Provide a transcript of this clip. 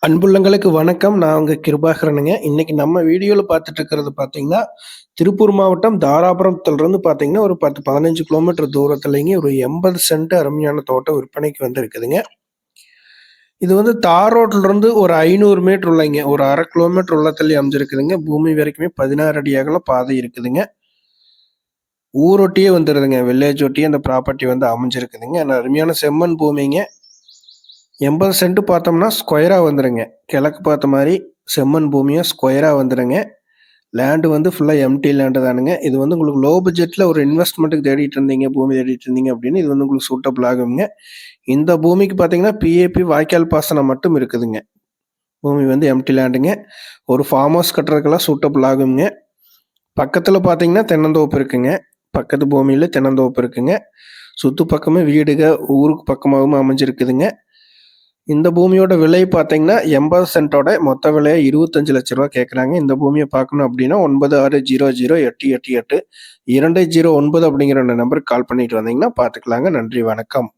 அன்புள்ளங்களுக்கு வணக்கம். நான் உங்க கிருபாகரனுங்க. இன்னைக்கு நம்ம வீடியோல பார்த்துட்டு இருக்கிறது பார்த்தீங்கன்னா, திருப்பூர் மாவட்டம் தாராபுரத்திலிருந்து பார்த்தீங்கன்னா, ஒரு 10, 15 கிலோமீட்டர் தூரத்திலேங்க ஒரு 80 சென்ட் அருமையான தோட்டம் விற்பனைக்கு வந்திருக்குதுங்க. இது வந்து தார் ரோட்லருந்து ஒரு 500 மீட்டர் உள்ளைங்க. ஒரு 1/2 கிலோமீட்டர் உள்ள தள்ளி அமைஞ்சிருக்குதுங்க. பூமி வரைக்குமே 16 அடி அகல பாதை இருக்குதுங்க. ஊரொட்டியே வந்துருதுங்க. வில்லேஜ் ஒட்டியே அந்த ப்ராப்பர்ட்டி வந்து அமைஞ்சிருக்குதுங்க. அருமையான செம்மண் பூமிங்க. 80 சென்ட் பார்த்தோம்னா ஸ்கொயரா வந்துருங்க. கிழக்கு பார்த்த மாரி செம்மண் பூமியா ஸ்கொயரா வந்துருங்க. லேண்ட் வந்து ஃபுல்லா எம்ப்டி லேண்ட் தானுங்க. இது வந்து உங்களுக்கு லோ பட்ஜெட்ல ஒரு இன்வெஸ்ட்மென்ட்க்கு தேடிட்டு இருந்தீங்க, பூமி தேடிட்டு இருந்தீங்க அப்படின்னு இது வந்து உங்களுக்கு சூட்டபிள் ஆகுங்க. இந்த பூமிக்கு பார்த்தீங்கன்னா, பிஏபி வாய்க்கால் பாசனம் மட்டும் இருக்குதுங்க. பூமி வந்து எம்ப்டி லேண்டுங்க. ஒரு ஃபார்ம் ஹவுஸ் கட்டுறதுக்கெல்லாம் சூட்டபிள் ஆகுங்க. பக்கத்துல பார்த்தீங்கன்னா, தென்னந்தோப்பு இருக்குங்க. பக்கத்து பூமியில தென்னந்தோப்பு இருக்குங்க. சுத்து பக்கமே வீடுக, ஊருக்கு பக்கமாவும் அமைஞ்சிருக்குதுங்க. இந்த பூமியோட விலை பார்த்தீங்கன்னா, 80 சென்ட்டோட மொத்த விலையா ரூ. 25,00,000 கேட்குறாங்க. இந்த பூமிய பார்க்கணும் அப்படின்னா 9600888209 அப்படிங்கிற நம்பருக்கு கால் பண்ணிட்டு வந்தீங்கன்னா பார்த்துக்கலாங்க. நன்றி, வணக்கம்.